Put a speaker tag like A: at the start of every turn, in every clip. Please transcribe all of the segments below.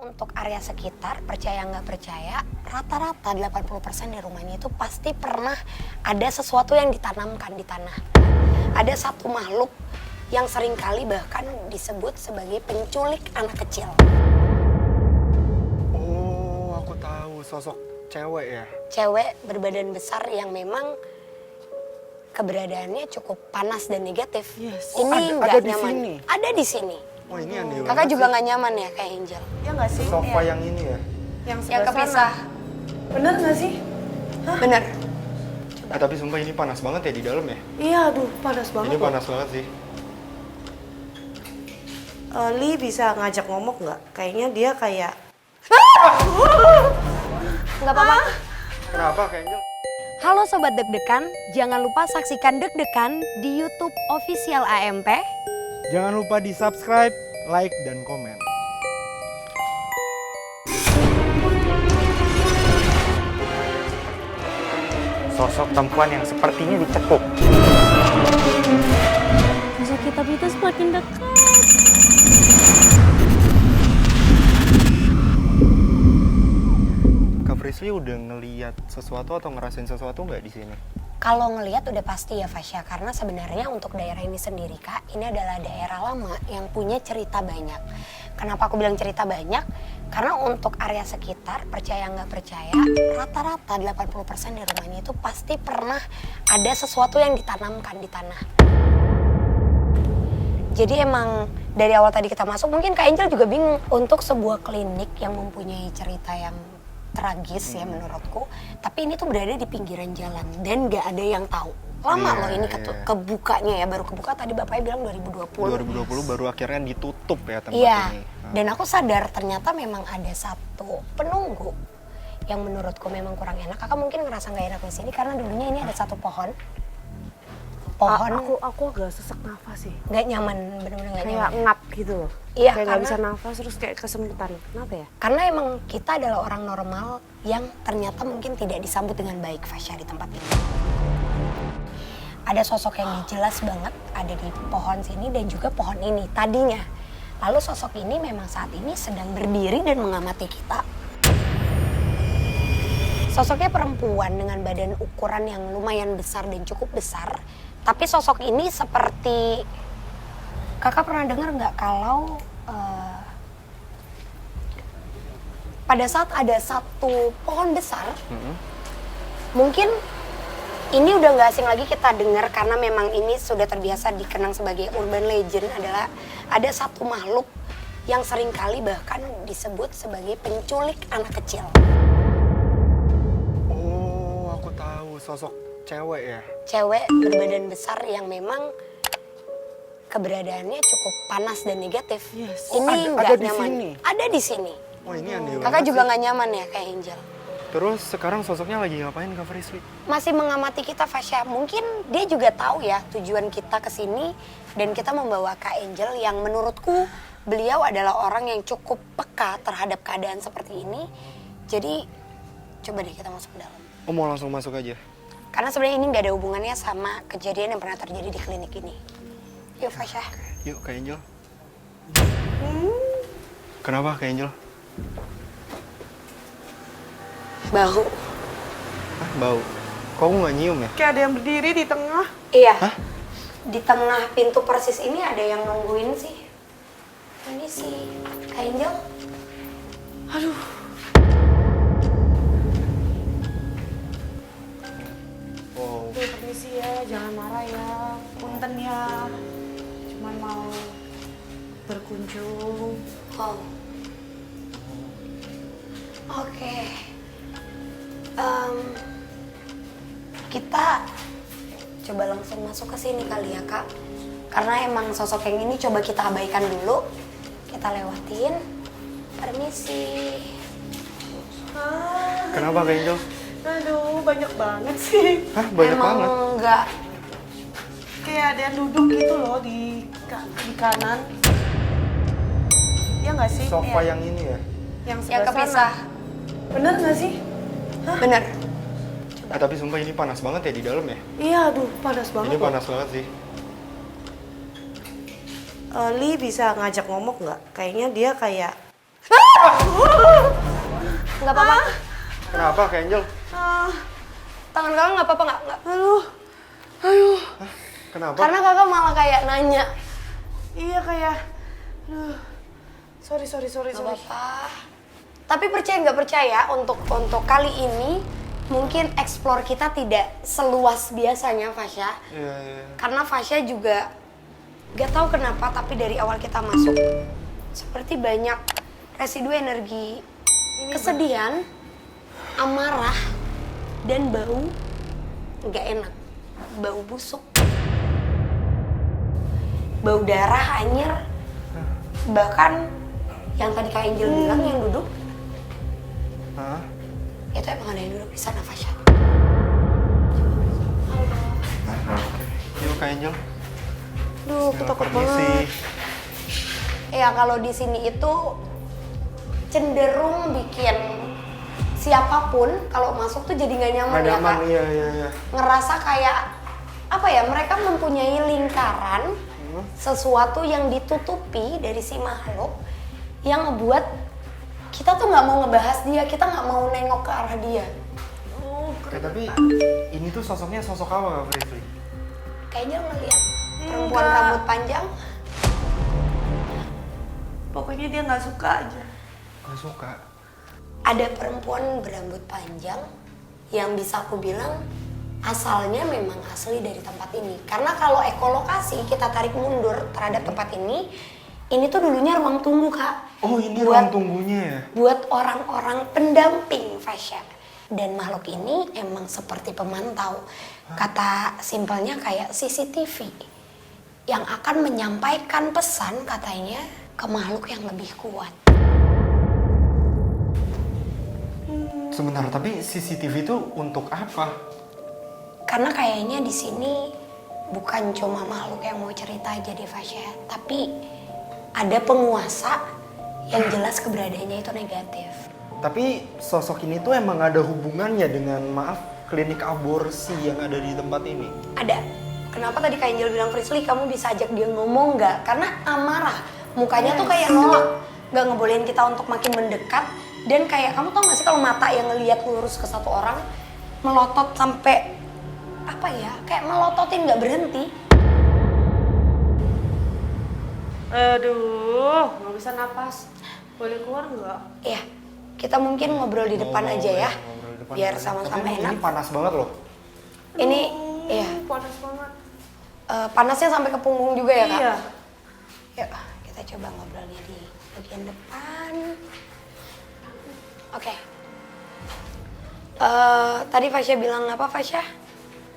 A: Untuk area sekitar, percaya nggak percaya, rata-rata 80% di rumah ini itu pasti pernah ada sesuatu yang ditanamkan di tanah. Ada satu makhluk yang seringkali bahkan disebut sebagai penculik anak kecil.
B: Oh, aku tahu, sosok cewek ya?
A: Cewek berbadan besar yang memang keberadaannya cukup panas dan negatif.
B: Yes.
A: Ini
B: Oh,
A: nggak
B: ada di
A: nyaman.
B: sini?
A: Ada di sini.
B: Oh, ini aneh banget.
A: Kakak juga
B: sih.
A: nggak nyaman ya kayak Angel.
C: Ya nggak sih?
B: Sofa
C: Iya.
B: yang ini ya?
C: Yang
A: Yang
C: sebelah
A: kepisah.
C: sana. Bener nggak sih?
A: Bener.
B: Tapi sumpah ini panas banget ya di dalam ya?
C: Iya, aduh panas banget.
B: Ini
C: loh.
B: panas banget sih.
C: Li bisa ngajak ngomong nggak? Kayaknya dia kayak...
A: Nggak apa-apa.
B: Kenapa kayaknya?
A: Halo Sobat Deg-Degan, jangan lupa saksikan Deg-Degan di YouTube Official AMP.
B: Jangan lupa di subscribe, like, dan komen. Sosok perempuan yang sepertinya dicekuk.
D: Sosok kitab itu semakin dekat.
B: Kak Frisly udah ngeliat sesuatu atau ngerasain sesuatu nggak di sini?
A: Kalau ngelihat udah pasti ya Fasya, karena sebenarnya untuk daerah ini sendiri Kak, ini adalah daerah lama yang punya cerita banyak. Kenapa aku bilang cerita banyak? Karena untuk area sekitar, percaya nggak percaya, rata-rata 80% di rumah ini itu pasti pernah ada sesuatu yang ditanamkan di tanah. Jadi emang dari awal tadi kita masuk, mungkin Kak Angel juga bingung untuk sebuah klinik yang mempunyai cerita yang tragis ya menurutku. Tapi ini tuh berada di pinggiran jalan dan nggak ada yang tahu. Lama loh ini kebukanya ya, baru kebuka tadi Bapaknya bilang 2020.
B: 2020 baru akhirnya ditutup ya tempat
A: Iya,
B: ini.
A: dan aku sadar ternyata memang ada satu penunggu yang menurutku memang kurang enak. Kakak mungkin ngerasa nggak enak di sini karena dulunya ini ada satu pohon.
C: Aku agak sesak nafas sih.
A: Nggak nyaman, benar-benar nggak
C: Kayak
A: nyaman.
C: ngap gitu loh.
A: Iya,
C: Kayak nggak
A: karena-
C: bisa nafas terus kayak kesemutan. Kenapa ya?
A: Karena emang kita adalah orang normal yang ternyata mungkin tidak disambut dengan baik Fasya di tempat ini. Ada sosok yang jelas banget ada di pohon sini dan juga pohon ini tadinya. Lalu sosok ini memang saat ini sedang berdiri dan mengamati kita. Sosoknya perempuan dengan badan ukuran yang lumayan besar dan cukup besar. Tapi sosok ini seperti, kakak pernah dengar nggak kalau pada saat ada satu pohon besar, mungkin ini udah nggak asing lagi kita dengar karena memang ini sudah terbiasa dikenang sebagai urban legend, adalah ada satu makhluk yang seringkali bahkan disebut sebagai penculik anak kecil.
B: Oh, aku tahu, sosok cewek ya?
A: Cewek berbadan besar yang memang keberadaannya cukup panas dan negatif.
C: Yes.
B: Oh,
A: Ini
B: ada
A: nggak
B: di
A: nyaman.
B: sini?
A: Ada di sini.
B: Oh, ini aneh banget
A: Kakak juga
B: sih.
A: nggak nyaman ya kayak Angel.
B: Terus sekarang sosoknya lagi ngapain Kak Frisly?
A: Masih mengamati kita Fasya. Mungkin dia juga tahu ya tujuan kita ke sini dan kita membawa Kak Angel yang menurutku beliau adalah orang yang cukup peka terhadap keadaan seperti ini. Jadi coba deh kita masuk ke dalam.
B: Oh, mau langsung masuk aja?
A: Karena sebenarnya ini nggak ada hubungannya sama kejadian yang pernah terjadi di klinik ini. Yuk Fasya.
B: Yuk Kak Angel. Kenapa Kak Angel?
A: Bau.
B: Hah, bau? Kok aku nggak nyium ya?
C: Kayak ada yang berdiri di tengah.
A: Iya.
B: Hah?
A: Di tengah pintu persis ini ada yang nungguin sih. Ini si Kak Angel.
C: Aduh.
B: Wow.
C: Aduh, permisi ya, jangan marah ya. Punten ya. Cuman mau berkunjung.
A: Oh. Oke. Kita coba langsung masuk ke sini kali ya Kak. Karena emang sosok yang ini coba kita abaikan dulu. Kita lewatin. Permisi.
B: Kenapa Kak Angel?
C: Aduh, banyak banget sih.
B: Hah, banyak
A: emang
B: banget?
A: enggak.
C: Kayak ada yang duduk gitu loh di kanan. Ya nggak sih?
B: Sofa
C: Iya.
B: yang ini ya?
C: Yang
A: Yang
C: sebelah
A: kepisah.
C: sana. Bener nggak sih?
A: Bener.
B: Tapi sumpah ini panas banget ya di dalam ya?
C: Iya, aduh panas banget.
B: Ini
C: loh.
B: panas banget sih.
C: Li bisa ngajak ngomong nggak? Kayaknya dia kayak...
A: Nggak apa-apa.
B: Kenapa Kak Angel?
A: Tangan kakak nggak apa-apa nggak?
C: Aduh.
B: Kenapa?
A: Karena kakak malah kayak nanya.
C: Iya kayak, aduh. Sorry.
A: Nggak apa-apa. Tapi percaya nggak percaya untuk kali ini mungkin explore kita tidak seluas biasanya Fasya.
B: Iya.
A: Karena Fasya juga gak tahu kenapa tapi dari awal kita masuk seperti banyak residu energi kesedihan, amarah, dan bau nggak enak, bau busuk, bau darah anjir. Bahkan yang tadi Kak Angel bilang yang duduk
B: Hah?
A: itu emang ada yang duduk di sana Fasya.
B: Oke. Yuk Kak Angel.
A: Duh, aku takut banget. Ya kalau di sini itu cenderung bikin siapapun kalau masuk tuh jadi nggak nyaman,
B: Nggak
A: ya
B: nyaman,
A: Kak.
B: iya.
A: Ngerasa kayak apa ya? Mereka mempunyai lingkaran sesuatu yang ditutupi dari si makhluk yang ngebuat kita tuh nggak mau ngebahas dia, kita nggak mau nengok ke arah dia.
B: Tapi ini tuh sosoknya sosok apa Kak Frisly?
A: Kayaknya ngeliat perempuan rambut panjang.
C: Pokoknya dia nggak suka aja.
B: Gak suka.
A: Ada perempuan berambut panjang yang bisa aku bilang asalnya memang asli dari tempat ini. Karena kalau ekolokasi kita tarik mundur terhadap tempat ini tuh dulunya ruang tunggu Kak.
B: Oh ini ruang tunggunya ya?
A: Buat orang-orang pendamping Fasya. Dan makhluk ini emang seperti pemantau. Kata simpelnya kayak CCTV. Yang akan menyampaikan pesan katanya ke makhluk yang lebih kuat.
B: Sebentar, tapi CCTV itu untuk apa?
A: Karena kayaknya di sini bukan cuma makhluk yang mau cerita aja deh Fasya, tapi ada penguasa yang jelas keberadaannya itu negatif.
B: Tapi sosok ini tuh emang ada hubungannya dengan, maaf, klinik aborsi yang ada di tempat ini?
A: Ada. Kenapa tadi Kak Angel bilang Frisly kamu bisa ajak dia ngomong nggak? Karena amarah, mukanya tuh kayak nolak, nggak ngebolehin kita untuk makin mendekat. Dan kayak kamu tau gak sih kalau mata yang ngelihat lurus ke satu orang melotot sampai apa ya, kayak melototin nggak berhenti.
C: Aduh, nggak bisa napas. Boleh keluar nggak?
A: Iya, kita mungkin ngobrol di depan aja ya,
B: Ngobrol di depan
A: biar
B: aja.
A: sama-sama
B: Tapi
A: enak.
B: Ini panas banget loh.
A: Ini, iya,
C: Panas banget.
A: panasnya sampai ke punggung juga ya Kak?
C: Iya.
A: Yuk, kita coba ngobrolnya di bagian depan. Oke. Tadi Fasya bilang apa Fasya?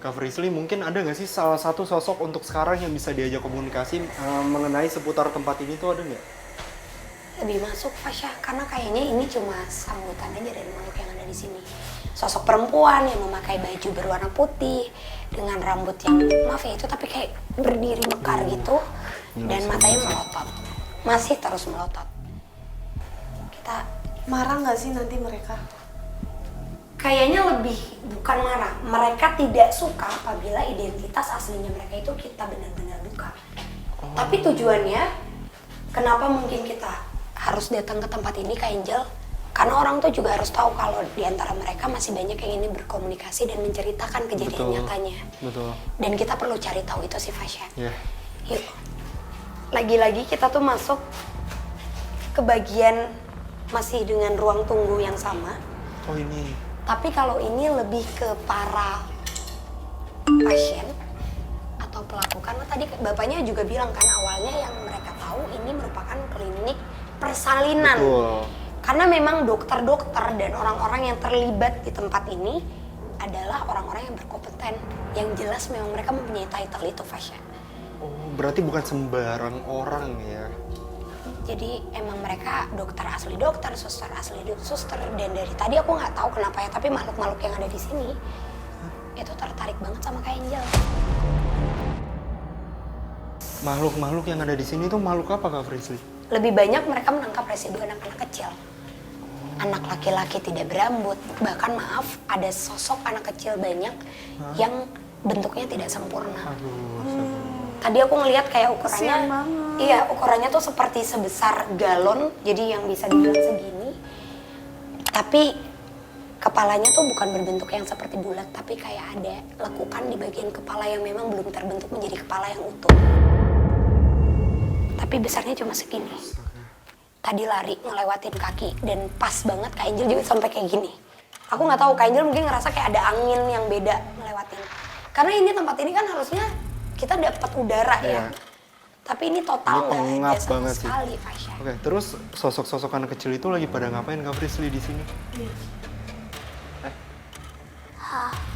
B: Kak Frisly, mungkin ada nggak sih salah satu sosok untuk sekarang yang bisa diajak komunikasi mengenai seputar tempat ini tuh, ada nggak?
A: Lebih masuk Fasya, karena kayaknya ini cuma sambutan aja dari makhluk yang ada di sini. Sosok perempuan yang memakai baju berwarna putih dengan rambut yang maaf ya itu tapi kayak berdiri mekar gitu dan matanya melotot, masih terus melotot. Kita
C: Marah nggak sih nanti mereka?
A: kayaknya lebih bukan marah, mereka tidak suka apabila identitas aslinya mereka itu kita benar-benar buka. Tapi tujuannya, kenapa mungkin kita harus datang ke tempat ini Kak Angel? Karena orang tuh juga harus tahu kalau di antara mereka masih banyak yang ingin berkomunikasi dan menceritakan kejadian nyatanya.
B: Betul.
A: Dan kita perlu cari tahu itu sih Fasya.
B: Iya.
A: Yuk, lagi-lagi kita tuh masuk ke bagian masih dengan ruang tunggu yang sama.
B: Oh ini.
A: Tapi kalau ini lebih ke para pasien atau pelaku. Karena tadi bapaknya juga bilang kan awalnya yang mereka tahu ini merupakan klinik persalinan.
B: Betul.
A: Karena memang dokter-dokter dan orang-orang yang terlibat di tempat ini adalah orang-orang yang berkompeten. Yang jelas memang mereka mempunyai title itu Fasya.
B: Oh, berarti bukan sembarang orang ya?
A: Jadi emang mereka dokter asli dokter, suster asli suster. Dan dari tadi aku nggak tahu kenapa ya, tapi makhluk-makhluk yang ada di sini itu tertarik banget sama Kak Angel.
B: Makhluk-makhluk yang ada di sini tuh makhluk apa Kak Frisly?
A: Lebih banyak mereka menangkap residu anak-anak kecil. Anak laki-laki tidak berambut, bahkan maaf ada sosok anak kecil banyak yang bentuknya tidak sempurna.
B: Aduh,
A: Tadi aku ngelihat kayak ukurannya,
C: Kasian banget.
A: iya ukurannya tuh seperti sebesar galon, jadi yang bisa dibilang segini. Tapi kepalanya tuh bukan berbentuk yang seperti bulat, tapi kayak ada lekukan di bagian kepala yang memang belum terbentuk menjadi kepala yang utuh. Tapi besarnya cuma segini. Tadi lari ngelewatin kaki dan pas banget Kak Angel juga sampai kayak gini. Aku nggak tahu, Kak Angel mungkin ngerasa kayak ada angin yang beda ngelewatin. Karena ini tempat ini kan harusnya kita dapat udara ya.
B: Iya.
A: Tapi ini total
B: Ini
A: nggak
B: pengap
A: ada sama
B: banget sih.
A: sekali, Fasya.
B: Oke, terus sosok-sosok anak kecil itu lagi pada ngapain Kak Frisly di sini?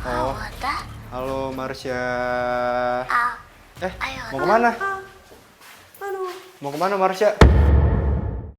B: Oh, halo Marsha.
A: Ah,
B: Mau kemana?
C: Aduh,
B: Mau kemana Marsha?